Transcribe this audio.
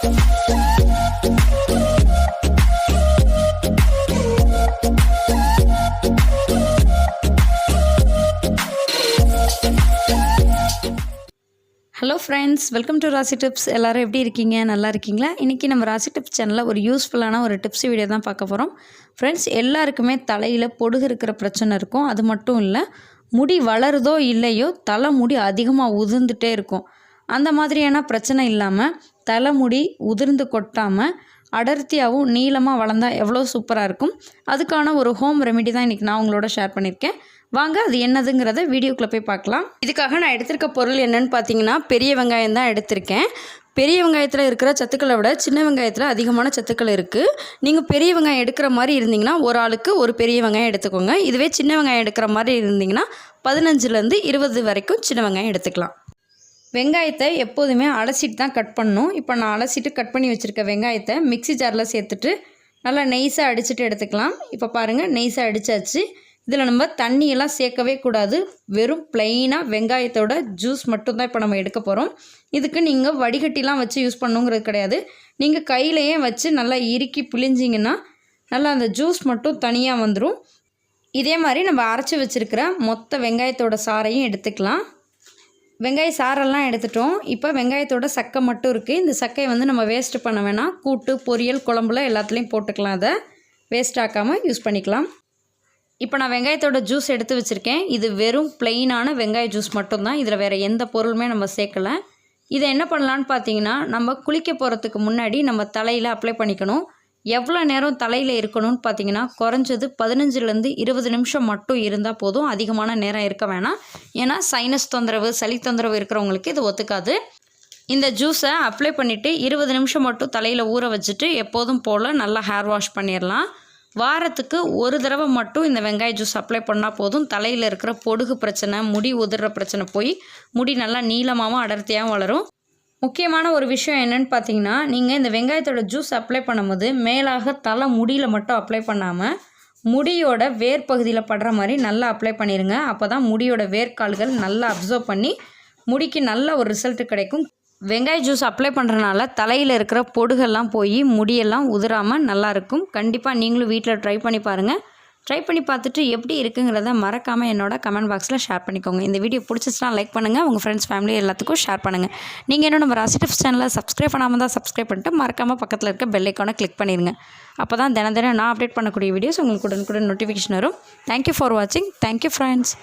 Hello friends, welcome to ராசி tips. எல்லோரும் எப்படி இருக்கீங்க? நல்லா இருக்கீங்களா? இன்றைக்கி நம்ம ராசி டிப்ஸ் சேனலில் ஒரு யூஸ்ஃபுல்லான ஒரு டிப்ஸ் வீடியோ தான் பார்க்க போகிறோம். ஃப்ரெண்ட்ஸ், எல்லாருக்குமே தலையில் பொடுகு இருக்கிற பிரச்சனை இருக்கும். அது மட்டும் இல்லை, முடி வளருதோ இல்லையோ தலை முடி அதிகமாக உதிர்ந்துட்டே இருக்கும். அந்த மாதிரியான பிரச்சனை இல்லாமல் தலைமுடி உதிர்ந்து கொட்டாமல் அடர்த்தியாகவும் நீளமாக வளர்ந்தால் எவ்வளோ சூப்பராக இருக்கும். அதுக்கான ஒரு ஹோம் ரெமெடி தான் இன்றைக்கி நான் உங்களோட ஷேர் பண்ணியிருக்கேன். வாங்க அது என்னதுங்கிறத வீடியோக்குள்ளே போய் பார்க்கலாம். இதுக்காக நான் எடுத்திருக்க பொருள் என்னென்னு பார்த்தீங்கன்னா, பெரிய வெங்காயம் தான் எடுத்திருக்கேன். பெரிய வெங்காயத்தில் இருக்கிற சத்துக்களை விட சின்ன வெங்காயத்தில் அதிகமான சத்துக்கள் இருக்குது. நீங்கள் பெரிய வெங்காயம் எடுக்கிற மாதிரி இருந்தீங்கன்னா ஒரு ஆளுக்கு ஒரு பெரிய வெங்காயம் எடுத்துக்கோங்க. இதுவே சின்ன வெங்காயம் எடுக்கிற மாதிரி இருந்தீங்கன்னா 15லேருந்து 20 வரைக்கும் சின்ன வெங்காயம் எடுத்துக்கலாம். வெங்காயத்தை எப்போதுமே அலசிட்டு தான் கட் பண்ணணும். இப்போ நான் அலசிட்டு கட் பண்ணி வச்சுருக்க வெங்காயத்தை மிக்ஸி ஜாரில் சேர்த்துட்டு நல்லா நெய்ஸாக அடிச்சுட்டு எடுத்துக்கலாம். இப்போ பாருங்கள், நெய்ஸாக அடித்தாச்சு. இதில் நம்ம தண்ணியெல்லாம் சேர்க்கவே கூடாது. வெறும் ப்ளைனாக வெங்காயத்தோட ஜூஸ் மட்டும்தான் இப்போ நம்ம எடுக்க போகிறோம். இதுக்கு நீங்கள் வடிகட்டிலாம் வச்சு யூஸ் பண்ணுங்கிறது கிடையாது. நீங்கள் கையிலையே வச்சு நல்லா இறுக்கி பிழிஞ்சிங்கன்னா நல்லா அந்த ஜூஸ் மட்டும் தனியாக வந்துடும். இதே மாதிரி நம்ம அரைச்சி வச்சுருக்கிற மொத்த வெங்காயத்தோட சாறையும் எடுத்துக்கலாம். வெங்காய சாரெல்லாம் எடுத்துட்டோம். இப்போ வெங்காயத்தோட சக்கை மட்டும் இருக்குது. இந்த சக்கையை நம்ம வேஸ்ட்டு பண்ண வேணாம். கூட்டு, பொரியல், குழம்புல எல்லாத்துலேயும் போட்டுக்கலாம். அதை வேஸ்ட் ஆக்காமல் யூஸ் பண்ணிக்கலாம். இப்போ நான் வெங்காயத்தோட ஜூஸ் எடுத்து வச்சுருக்கேன். இது வெறும் ப்ளெயினான வெங்காய ஜூஸ் மட்டும்தான். இதில் வேறு எந்த பொருளுமே நம்ம சேர்க்கலை. இதை என்ன பண்ணலான்னு பார்த்தீங்கன்னா, நம்ம குளிக்க போகிறதுக்கு முன்னாடி நம்ம தலையில் அப்ளை பண்ணிக்கணும். எவ்வளோ நேரம் தலையில் இருக்கணும்னு பார்த்தீங்கன்னா, குறைஞ்சது 15லேருந்து 20 நிமிஷம் மட்டும் இருந்தால் போதும். அதிகமான நேரம் இருக்க வேணாம். ஏன்னா சைனஸ் தொந்தரவு, சளி தொந்தரவு இருக்கிறவங்களுக்கு இது ஒத்துக்காது. இந்த ஜூஸை அப்ளை பண்ணிவிட்டு 20 நிமிஷம் மட்டும் தலையில் ஊற வச்சுட்டு எப்போதும் போல் நல்லா ஹேர் வாஷ் பண்ணிடலாம். வாரத்துக்கு ஒரு தடவை மட்டும் இந்த வெங்காய ஜூஸ் அப்ளை பண்ணால் போதும். தலையில் இருக்கிற பொடுகு பிரச்சனை, முடி உதிர்ற பிரச்சனை போய் முடி நல்லா நீளமாகவும் அடர்த்தியாகவும் வளரும். முக்கியமான ஒரு விஷயம் என்னென்னு பார்த்தீங்கன்னா, நீங்கள் இந்த வெங்காயத்தோட ஜூஸ் அப்ளை பண்ணும்போது மேலாக தலை முடியில் மட்டும் அப்ளை பண்ணாமல் முடியோட வேர் பகுதியில் படுற மாதிரி நல்லா அப்ளை பண்ணிடுங்க. அப்போ தான் முடியோட வேர்க்கால்கள் நல்லா அப்சர்வ் பண்ணி முடிக்கு நல்ல ஒரு ரிசல்ட் கிடைக்கும். வெங்காய ஜூஸ் அப்ளை பண்ணுறனால தலையில் இருக்கிற பொடுகெல்லாம் போய் முடியெல்லாம் உதிராமல் நல்லாயிருக்கும். கண்டிப்பாக நீங்களும் வீட்டில் ட்ரை பண்ணி பாருங்கள். ட்ரை பண்ணி பார்த்துட்டு எப்படி இருக்குங்கிறத மறக்காமல் என்னோட கமெண்ட் பாக்ஸில் ஷேர் பண்ணிக்கோங்க. இந்த வீடியோ பிடிச்சிச்சுன்னா லைக் பண்ணுங்கள். உங்கள் ஃப்ரெண்ட்ஸ், ஃபேமிலி எல்லாத்துக்கும் ஷேர் பண்ணுங்கள். நீங்கள் இன்னும் நம்ம ராசி டிப்ஸ் சேனலை சப்ஸ்கிரைப் பண்ணாமல் தான் சப்ஸ்கிரைப் பண்ணிட்டு மறக்காமல் பக்கத்தில் இருக்க பெல் ஐக்கானை கிளிக் பண்ணிடுங்க. அப்போ தான் தினம் நான் அப்டேட் பண்ணக்கூடிய வீடியோஸ் உங்களுக்கு உடனுக்குடன் நோட்டிஃபிகேஷன் வரும். தேங்க்யூ ஃபார் வாட்சிங். Thank you friends.